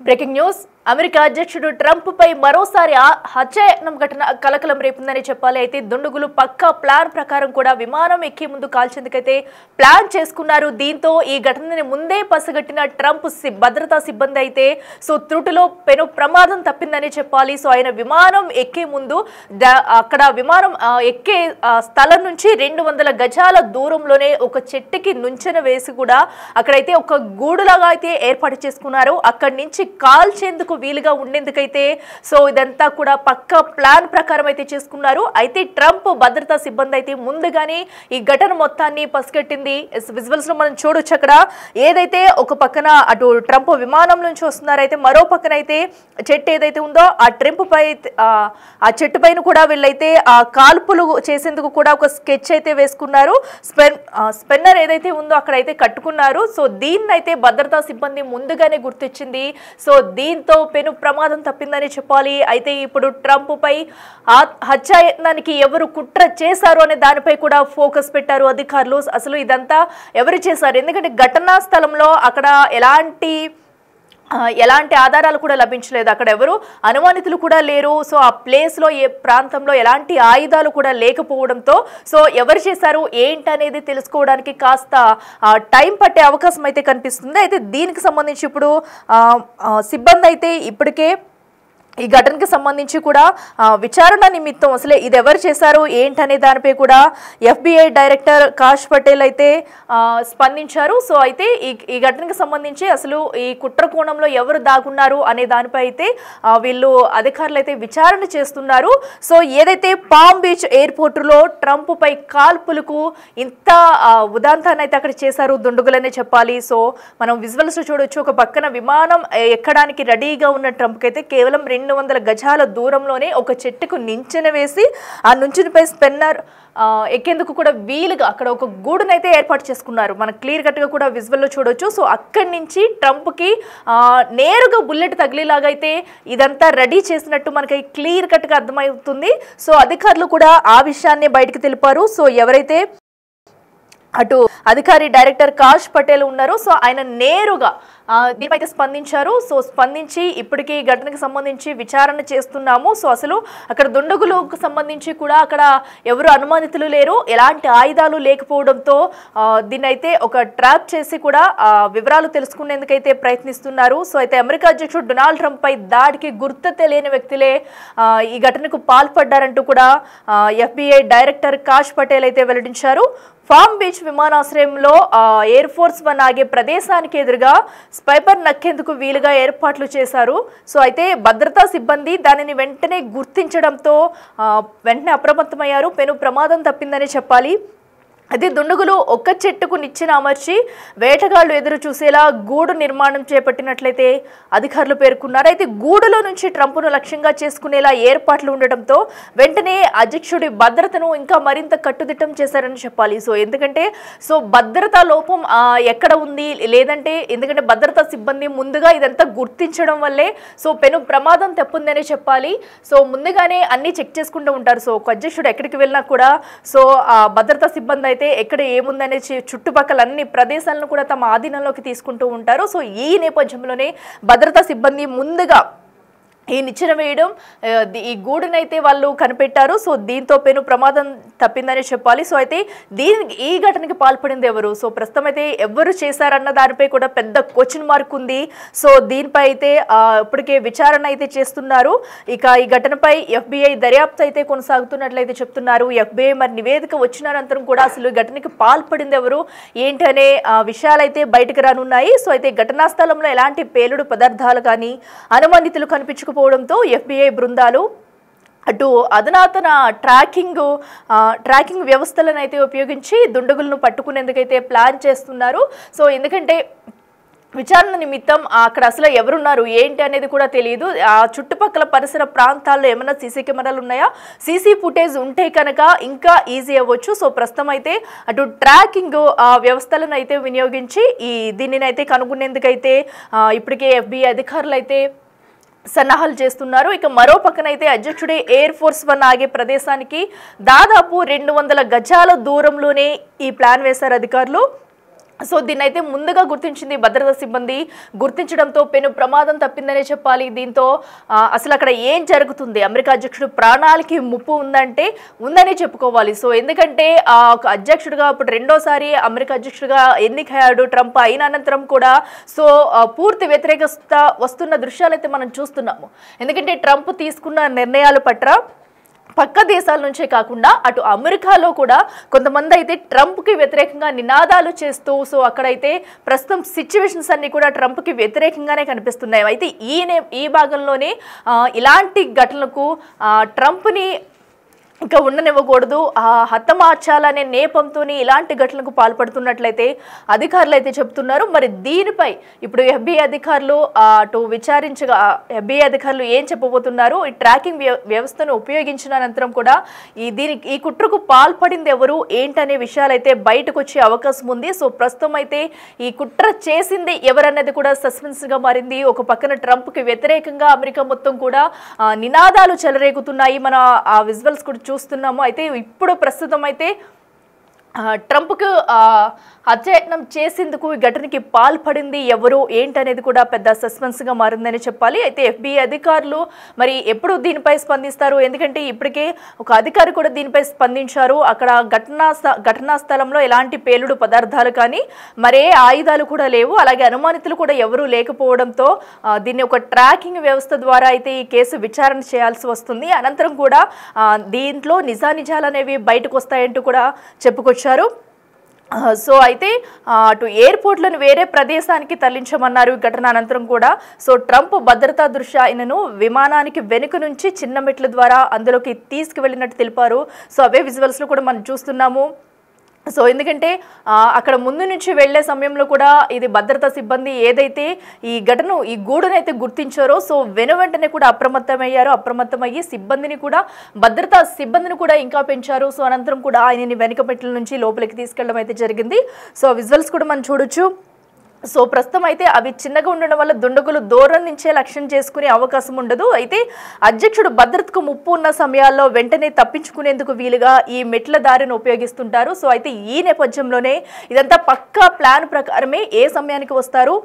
Breaking news America అధ్యక్షుడు Trump పై మరోసారి హత్యాయత్నం ఘటన కలకలం రేపుందని చెప్పాలి. అయితే దుండగులు పక్కా ప్లాన్ ప్రకారం కూడా విమానం ఎక్కే ముందు కాల్చేందుకైతే ప్లాన్ చేసుకున్నారు. దీంతో ఈ ఘటనని ముందే పసిగట్టిన ట్రంప్ భద్రతా సిబ్బంది అయితే త్రుటిలో పెను ప్రమాదం తప్పిందని చెప్పాలి. ఆయన విమానం ఎక్కే ముందు అక్కడ విమానం ఎక్కే స్థలం నుంచి 200 గజాల దూరంలోనే ఒక చెట్టుకి నుంచెన వేసి కూడా అక్కడైతే ఒక గూడులాగా అయితే ఏర్పాటు చేసుకున్నారు. అక్కడి నుంచి కాల్చేందుకు వీలుగా ఉండేందుకైతే ఇదంతా కూడా పక్కా ప్లాన్ ప్రకారం అయితే చేసుకున్నారు. అయితే ట్రంప్ భద్రతా సిబ్బంది అయితే ముందుగానే ఈ ఘటన మొత్తాన్ని పసిగట్టింది. విజువల్స్ లో మనం చూడొచ్చు. అక్కడ ఏదైతే ఒక పక్కన అటు ట్రంప్ విమానం నుంచి వస్తున్నారైతే మరో పక్కన అయితే చెట్టు ఏదైతే ఉందో ఆ ట్రంప్ పై ఆ చెట్టు పైన కూడా వీళ్ళైతే ఆ కాల్పులు చేసేందుకు కూడా ఒక స్కెచ్ అయితే వేసుకున్నారు. స్పెన్నర్ ఏదైతే ఉందో అక్కడైతే కట్టుకున్నారు. దీన్నైతే భద్రతా సిబ్బంది ముందుగానే గుర్తించింది. దీంతో పెను ప్రమాదం తప్పిందని చెప్పాలి. అయితే ఇప్పుడు ట్రంప్ పై హత్యాయత్నానికి ఎవరు కుట్ర చేశారు అనే దానిపై కూడా ఫోకస్ పెట్టారు అధికారులు. అసలు ఇదంతా ఎవరు చేశారు? ఎందుకంటే ఘటనా స్థలంలో అక్కడ ఎలాంటి ఆధారాలు కూడా లభించలేదు. అక్కడ ఎవరు అనుమానితులు కూడా లేరు. ఆ ప్లేస్ లో ఏ ప్రాంతంలో ఎలాంటి ఆయుధాలు కూడా లేకపోవడంతో ఎవరు చేశారు ఏంటనేది తెలుసుకోవడానికి కాస్త టైం పట్టే అవకాశం అయితే కనిపిస్తుంది. అయితే దీనికి సంబంధించి ఇప్పుడు సిబ్బంది అయితే ఇప్పటికే ఈ ఘటనకి సంబంధించి కూడా విచారణ నిమిత్తం అసలు ఇది ఎవరు చేశారు ఏంటనే దానిపై కూడా FBI డైరెక్టర్ కాష్ పటేల్ అయితే స్పందించారు. అయితే ఈ ఘటనకి సంబంధించి అసలు ఈ కుట్ర కోణంలో ఎవరు దాగున్నారు అనే దానిపై అయితే వీళ్ళు అధికారులు అయితే విచారణ చేస్తున్నారు. ఏదైతే పామ్ బీచ్ ఎయిర్పోర్టులో ట్రంప్ పై కాల్పులకు ఇంత ఉదాంతాన్ని అయితే అక్కడ చేశారు దుండగులనే చెప్పాలి. మనం విజువల్స్ చూడొచ్చు. ఒక పక్కన విమానం ఎక్కడానికి రెడీగా ఉన్న ట్రంప్ అయితే కేవలం 200 గజాల దూరంలోనే ఒక చెట్టుకు నించెన వేసి ఆ నుంచునిపై స్పెన్నర్ ఎక్కేందుకు కూడా వీలుగా అక్కడ ఒక గూడునైతే ఏర్పాటు చేసుకున్నారు. మనకు క్లియర్ కట్ గా కూడా విజువల్లో చూడొచ్చు. అక్కడి నుంచి ట్రంప్ కి నేరుగా బుల్లెట్ తగిలేలాగా అయితే ఇదంతా రెడీ చేసినట్టు మనకి క్లియర్ కట్ గా అర్థమవుతుంది. అధికారులు కూడా ఆ విషయాన్ని బయటకు తెలిపారు. ఎవరైతే అటు అధికారి డైరెక్టర్ కాష్ పటేల్ ఉన్నారు ఆయన నేరుగా దీనిపైతే స్పందించారు. స్పందించి ఇప్పటికీ ఘటనకు సంబంధించి విచారణ చేస్తున్నాము. అసలు అక్కడ దుండగులకు సంబంధించి కూడా అక్కడ ఎవరు అనుమానితులు లేరు, ఎలాంటి ఆయుధాలు లేకపోవడంతో దీన్ని అయితే ఒక ట్రాప్ చేసి కూడా వివరాలు తెలుసుకునేందుకైతే ప్రయత్నిస్తున్నారు. అయితే అమెరికా అధ్యక్షుడు డొనాల్డ్ ట్రంప్ పై దాడికి గుర్తు తెలియని వ్యక్తులే ఈ ఘటనకు పాల్పడ్డారంటూ కూడా FBI డైరెక్టర్ కాష్ పటేల్ అయితే వెల్లడించారు. ఫామ్ బీచ్ విమానాశ్రయంలో ఎయిర్ ఫోర్స్ 1 ఆగే ప్రదేశానికి ఎదురుగా స్పైపర్ నక్కేందుకు వీలుగా ఏర్పాట్లు చేశారు. అయితే భద్రతా సిబ్బంది దానిని వెంటనే గుర్తించడంతో వెంటనే అప్రమత్తమయ్యారు. పెను ప్రమాదం తప్పిందని చెప్పాలి. అయితే దుండగులు ఒక్క చెట్టుకు నిచ్చెన అమర్చి వేటగాళ్లు ఎదురు చూసేలా గూడు నిర్మాణం చేపట్టినట్లయితే అధికారులు పేర్కొన్నారు. అయితే గూడులో నుంచి ట్రంప్ను లక్ష్యంగా చేసుకునేలా ఏర్పాట్లు ఉండటంతో వెంటనే అధ్యక్షుడి భద్రతను ఇంకా మరింత కట్టుదిట్టం చేశారని చెప్పాలి. ఎందుకంటే భద్రతా లోపం ఎక్కడ ఉంది లేదంటే ఎందుకంటే భద్రతా సిబ్బంది ముందుగా ఇదంతా గుర్తించడం వల్లే పెను ప్రమాదం తప్పుందనే చెప్పాలి. ముందుగానే అన్ని చెక్ చేసుకుంటూ ఉంటారు. ఒక అధ్యక్షుడు ఎక్కడికి వెళ్ళినా కూడా భద్రతా సిబ్బంది అయితే ఎక్కడ ఏముందనే చుట్టుపక్కల అన్ని ప్రదేశాలను కూడా తమ ఆధీనంలోకి తీసుకుంటూ ఉంటారు. ఈ నేపథ్యంలోనే భద్రతా సిబ్బంది ముందుగా ఈ నిచ్చెన వేయడం ఈ గూడునైతే వాళ్ళు కనిపెట్టారు. దీంతో పెను ప్రమాదం తప్పిందని చెప్పాలి. అయితే ఈ ఘటనకి పాల్పడింది ఎవరు? ప్రస్తుతం అయితే ఎవరు చేశారన్న దానిపై కూడా పెద్ద క్వశ్చన్ మార్క్ ఉంది. దీనిపై అయితే ఇప్పటికే విచారణ అయితే చేస్తున్నారు. ఇక ఈ ఘటనపై FBI దర్యాప్తు అయితే కొనసాగుతున్నట్లయితే చెప్తున్నారు. FBI మరి నివేదిక వచ్చిన అనంతరం కూడా అసలు ఈ ఘటనకి పాల్పడింది ఎవరు ఏంటి అనే విషయాలైతే బయటకు రానున్నాయి. అయితే ఘటనా స్థలంలో ఎలాంటి పేలుడు పదార్థాలు కానీ అనుమానితులు కనిపించు పోవడంతో FBI బృందాలు అటు అధునాతన ట్రాకింగ్ వ్యవస్థలను అయితే ఉపయోగించి దుండగులను పట్టుకునేందుకైతే ప్లాన్ చేస్తున్నారు. ఎందుకంటే విచారణ నిమిత్తం అక్కడ అసలు ఎవరున్నారు ఏంటి అనేది కూడా తెలియదు. ఆ చుట్టుపక్కల పరిసర ప్రాంతాల్లో ఏమైనా సీసీ కెమెరాలు ఉన్నాయా, సీసీ ఫుటేజ్ ఉంటే కనుక ఇంకా ఈజీ అవ్వచ్చు. ప్రస్తుతం అయితే అటు ట్రాకింగ్ వ్యవస్థలను అయితే వినియోగించి దీనిని అయితే కనుగొనేందుకైతే ఇప్పటికే FBI అధికారులు అయితే సన్నాహాలు చేస్తున్నారు. ఇక మరో పక్కనైతే అధ్యక్షుడే ఎయిర్ ఫోర్స్ 1 ఆగే ప్రదేశానికి దాదాపు 200 గజాల దూరంలోనే ఈ ప్లాన్ వేశారు అధికారులు. సో దీన్ని అయితే ముందుగా గుర్తించింది భద్రతా సిబ్బంది. గుర్తించడంతో పెను ప్రమాదం తప్పిందనే చెప్పాలి. దీంతో అసలు అక్కడ ఏం జరుగుతుంది, అమెరికా అధ్యక్షుడు ప్రాణాలకి ముప్పు ఉందంటే ఉందని చెప్పుకోవాలి. సో ఎందుకంటే ఒక అధ్యక్షుడిగా ఇప్పుడు రెండోసారి అమెరికా అధ్యక్షుడిగా ఎన్నికయ్యాడు ట్రంప్. అయిన అనంతరం కూడా సో పూర్తి వ్యతిరేకత వస్తున్న దృశ్యాలు అయితే మనం చూస్తున్నాము. ఎందుకంటే ట్రంప్ తీసుకున్న నిర్ణయాల పట్ల పక్క దేశాల నుంచే కాకుండా అటు అమెరికాలో కూడా కొంతమంది అయితే ట్రంప్కి వ్యతిరేకంగా నినాదాలు చేస్తూ సో అక్కడైతే ప్రస్తుతం సిచ్యువేషన్స్ అన్ని కూడా ట్రంప్కి వ్యతిరేకంగానే కనిపిస్తున్నాయి. అయితే ఈ భాగంలోనే ఇలాంటి ఘటనలకు ట్రంప్ని ఇంకా ఉండనివ్వకూడదు, హతమార్చాలనే నేపంతోనే ఇలాంటి ఘటనలకు పాల్పడుతున్నట్లయితే అధికారులు అయితే చెప్తున్నారు. మరి దీనిపై ఇప్పుడు FBI అధికారులు అటు విచారించగా FBI అధికారులు ఏం చెప్పబోతున్నారు, ఈ ట్రాకింగ్ వ్యవస్థను ఉపయోగించిన అనంతరం కూడా ఈ కుట్రకు పాల్పడింది ఎవరు ఏంటనే విషయాలు అయితే బయటకు వచ్చే అవకాశం ఉంది. సో ప్రస్తుతం అయితే ఈ కుట్ర చేసింది ఎవరన్నది కూడా సస్పెన్స్గా మారింది. ఒక పక్కన ట్రంప్కి వ్యతిరేకంగా అమెరికా మొత్తం కూడా నినాదాలు చెలరేగుతున్నాయి. మన ఆ విజువల్స్ కూడా చూస్తున్నాము. అయితే ఇప్పుడు ప్రస్తుతం అయితే ట్రంప్కు హత్యాయత్నం చేసేందుకు ఈ ఘటనకి పాల్పడింది ఎవరు ఏంటనేది కూడా పెద్ద సస్పెన్స్గా మారిందని చెప్పాలి. అయితే FBI అధికారులు మరి ఎప్పుడు దీనిపై స్పందిస్తారు, ఎందుకంటే ఇప్పటికే ఒక అధికారి కూడా దీనిపై స్పందించారు. అక్కడ ఘటనా స్థలంలో ఎలాంటి పేలుడు పదార్థాలు కానీ మరే ఆయుధాలు కూడా లేవు, అలాగే అనుమానితులు కూడా ఎవరూ లేకపోవడంతో దీన్ని ఒక ట్రాకింగ్ వ్యవస్థ ద్వారా అయితే ఈ కేసు విచారణ చేయాల్సి వస్తుంది. అనంతరం కూడా దీంట్లో నిజానిజాలు అనేవి బయటకు వస్తాయంటూ కూడా చెప్పుకొచ్చారు. సో అయితే అటు ఎయిర్పోర్ట్లను వేరే ప్రదేశానికి తరలించమన్నారు ఈ ఘటన అనంతరం కూడా. సో ట్రంప్ భద్రతా దృష్ట్యా ఆయనను విమానానికి వెనుక నుంచి చిన్న మెట్ల ద్వారా అందులోకి తీసుకువెళ్ళినట్టు తెలిపారు. సో అవే విజువల్స్లో కూడా మనం చూస్తున్నాము. సో ఎందుకంటే అక్కడ ముందు నుంచి వెళ్లే సమయంలో కూడా ఇది భద్రతా సిబ్బంది ఏదైతే ఈ గూడునైతే గుర్తించారో సో వెంటనే కూడా అప్రమత్తమయ్యి భద్రతా సిబ్బందిని కూడా ఇంకా పెంచారు. సో అనంతరం కూడా ఆయనని వెనుక మెట్ల నుంచి లోపలికి తీసుకెళ్లడం అయితే జరిగింది. సో విజువల్స్ కూడా మనం చూడొచ్చు. సో ప్రస్తుతం అయితే అవి చిన్నగా ఉండడం వల్ల దుండగులు దూరం నుంచే లక్ష్యం చేసుకునే అవకాశం ఉండదు. అయితే అధ్యక్షుడు భద్రతకు ముప్పు ఉన్న సమయాల్లో వెంటనే తప్పించుకునేందుకు వీలుగా ఈ మెట్ల దారిని ఉపయోగిస్తుంటారు. సో అయితే ఈ నేపథ్యంలోనే ఇదంతా పక్కా ప్లాన్ ప్రకారమే ఏ సమయానికి వస్తారు,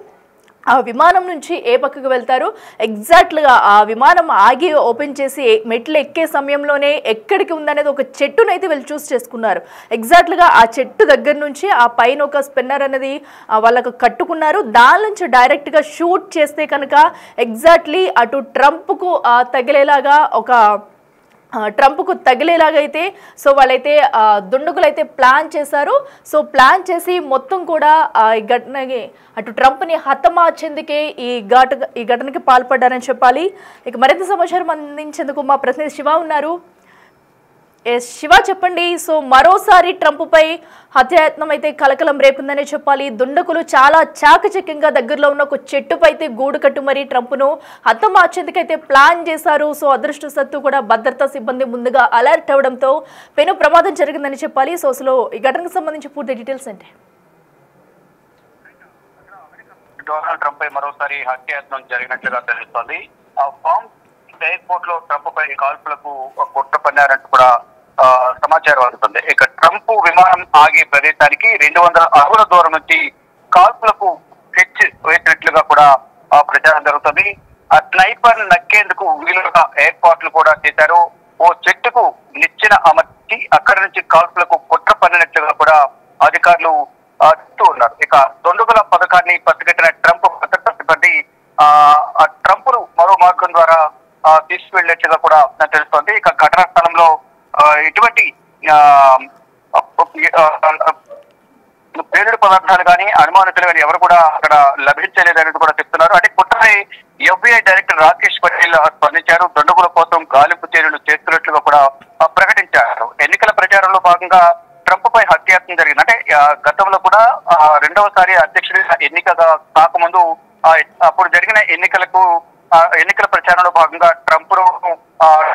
ఆ విమానం నుంచి ఏ పక్కకు వెళ్తారు, ఎగ్జాక్ట్గా ఆ విమానం ఆగి ఓపెన్ చేసి మెట్లు ఎక్కే సమయంలోనే ఎక్కడికి ఉందనేది ఒక చెట్టునైతే వీళ్ళు చూస్ చేసుకున్నారు. ఎగ్జాక్ట్గా ఆ చెట్టు దగ్గర నుంచి ఆ పైన ఒక స్పిన్నర్ అనేది వాళ్ళకు కట్టుకున్నారు. దాని నుంచి డైరెక్ట్గా షూట్ చేస్తే కనుక ఎగ్జాక్ట్లీ అటు ట్రంప్కు తగిలేలాగా అయితే సో వాళ్ళైతే దుండగులైతే ప్లాన్ చేశారు. సో ప్లాన్ చేసి మొత్తం కూడా ఈ ఘటనకి అటు ట్రంప్ని హతమార్చేందుకే ఈ ఘటనకి పాల్పడ్డారని చెప్పాలి. ఇక మరింత సమాచారం అందించేందుకు మా ప్రతినిధి శివ ఉన్నారు. శివ చెప్పండి. సో మరోసారి ట్రంప్పై హత్యాయత్నం అయితే కలకలం రేపుందనే చెప్పాలి. దుండకులు చాలా చాకచక్యంగా దగ్గరలో ఉన్న ఒక చెట్టుపై అయితే గూడు కట్టు మరీ ట్రంప్ను హతమార్చేందుకైతే ప్లాన్ చేశారు. సో అదృష్టవశాత్తు కూడా భద్రతా సిబ్బంది ముందుగా అలర్ట్ అవడంతో పెను ప్రమాదం జరిగిందని చెప్పాలి. సో అసలు ఈ ఘటనకు సంబంధించి పూర్తి డీటెయిల్స్ అంటే డొనాల్డ్ ట్రంప్ పై మరోసారి హత్యాయత్నం జరిగినట్లుగా తెలుస్తోంది. ఎయిర్పోర్ట్ లో ట్రంప్ పై కాల్పులకు కుట్ర పన్నారంటూ కూడా సమాచారం అందుతుంది. ఇక ట్రంప్ విమానం ఆగే ప్రదేశానికి 200 అడుగుల దూరం నుంచి కాల్పులకు స్కెచ్ వేసినట్లుగా కూడా ప్రచారం జరుగుతుంది. ఆ స్నైపర్ నక్కేందుకు వీలుగా ఏర్పాట్లు కూడా చేశారు. ఓ చెట్టుకు నిచ్చెన అమర్చి అక్కడి నుంచి కాల్పులకు కుట్ర పన్నినట్లుగా కూడా అధికారులు చెప్తూ ఉన్నారు. ఇక దుండగుల పథకాన్ని పసిగట్టిన ట్రంప్ భద్రతా సిబ్బంది ట్రంప్ ను మరో మార్గం ద్వారా తీసుకువెళ్ళినట్లుగా కూడా తెలుస్తోంది. ఇక ఘటనా స్థలంలో ఎటువంటి పేలుడు పదార్థాలు కానీ అనుమానితులు కానీ ఎవరు కూడా అక్కడ లభించలేదనేది కూడా చెప్తున్నారు. అంటే కుట్రపై FBI డైరెక్టర్ రాకేష్ పటేల్ స్పందించారు. దుండగుల కోసం గాలింపు చర్యలు చేస్తున్నట్లుగా కూడా ప్రకటించారు. ఎన్నికల ప్రచారంలో భాగంగా ట్రంప్ పై హత్యాయత్నం జరిగింది. అంటే గతంలో కూడా రెండవసారి అధ్యక్షుడిగా ఎన్నికగా కాకముందు అప్పుడు జరిగిన ఎన్నికల ప్రచారంలో భాగంగా ట్రంప్ ను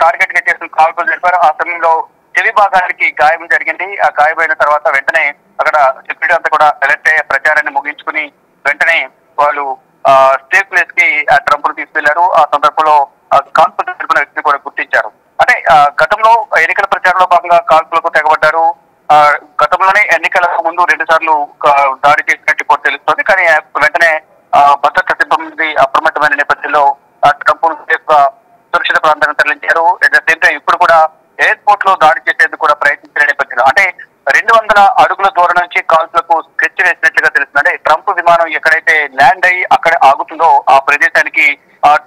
టార్గెట్ గా చేసిన కాల్పులు జరిపారు. ఆ సమయంలో చెవి భాగానికి గాయం జరిగింది. ఆ గాయమైన తర్వాత వెంటనే అక్కడ సెక్యూరిటీ అంతా కూడా అలర్ట్ అయ్యే ప్రచారాన్ని ముగించుకుని వెంటనే వాళ్ళు సేఫ్ ప్లేస్ కి ట్రంప్ ను తీసుకెళ్లారు. ఆ సందర్భంలో కాల్పులు జరిపిన వ్యక్తిని కూడా గుర్తించారు. అంటే గతంలో ఎన్నికల ప్రచారంలో భాగంగా కాల్పులకు తెగబడ్డారు. గతంలోనే ఎన్నికలకు ముందు 2 సార్లు దాడి చేసిన ప్రాంతానికి తరలించారు. అట్ ద సేమ్ టైం ఇప్పుడు కూడా ఎయిర్పోర్ట్ లో దాడి చేసేందుకు కూడా ప్రయత్నించిన నేపథ్యంలో అంటే 200 అడుగుల దూరం నుంచి కాల్పులకు స్కెచ్ వేసినట్లుగా తెలుస్తుంది. అంటే ట్రంప్ విమానం ఎక్కడైతే ల్యాండ్ అయ్యి అక్కడ ఆగుతుందో ఆ ప్రదేశానికి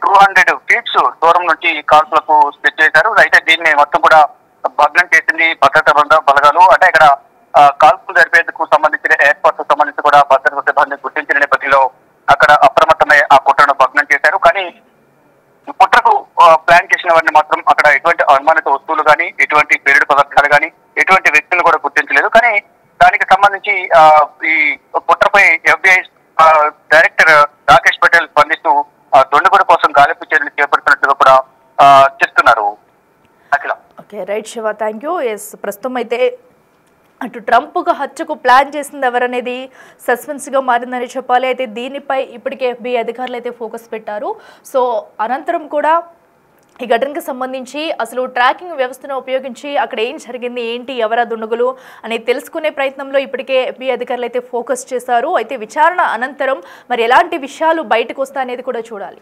200 ఫీట్స్ దూరం నుంచి కాల్పులకు స్కెచ్ వేశారు. అయితే దీన్ని మొత్తం కూడా భగ్నం చేసింది భద్రతా బలగాలు. అంటే ఇక్కడ కాల్పులు జరిపేందుకు సంబంధించిన ఏర్పాట్లకు సంబంధించి కూడా భద్రతా సిబ్బంది గుర్తించిన నేపథ్యంలో అక్కడ అప్రమత్తమై ఆ కుట్రను భగ్నం చేశారు. కానీ కుట్రకు ప్లాన్ చేసిన వారిని మాత్రం అక్కడ ఎటువంటి అనుమానిత వస్తువులు కానీ, ఎటువంటి పేలుడు పదార్థాలు కానీ, ఎటువంటి వ్యక్తులు కూడా గుర్తించలేదు. కానీ దానికి సంబంధించి ఈ కుట్రపై FBI డైరెక్టర్ రాకేష్ పటేల్ స్పందిస్తూ దొండగుడు కోసం గాలింపు చర్యలు చేపడుతున్నట్లుగా కూడా చెప్తున్నారు. Akhila. Okay, right Shiva, thank you. Yes, ప్రస్తుతం అయితే అటు ట్రంప్కు హత్యకు ప్లాన్ చేసింది ఎవరనేది సస్పెన్స్గా మారిందని చెప్పాలి. అయితే దీనిపై ఇప్పటికే FBI అధికారులు అయితే ఫోకస్ పెట్టారు. సో అనంతరం కూడా ఈ ఘటనకు సంబంధించి అసలు ట్రాకింగ్ వ్యవస్థను ఉపయోగించి అక్కడ ఏం జరిగింది, ఏంటి, ఎవరా దుండగులు అనేది తెలుసుకునే ప్రయత్నంలో ఇప్పటికే FBI అధికారులు అయితే ఫోకస్ చేశారు. అయితే విచారణ అనంతరం మరి ఎలాంటి విషయాలు బయటకు వస్తాయనేది కూడా చూడాలి.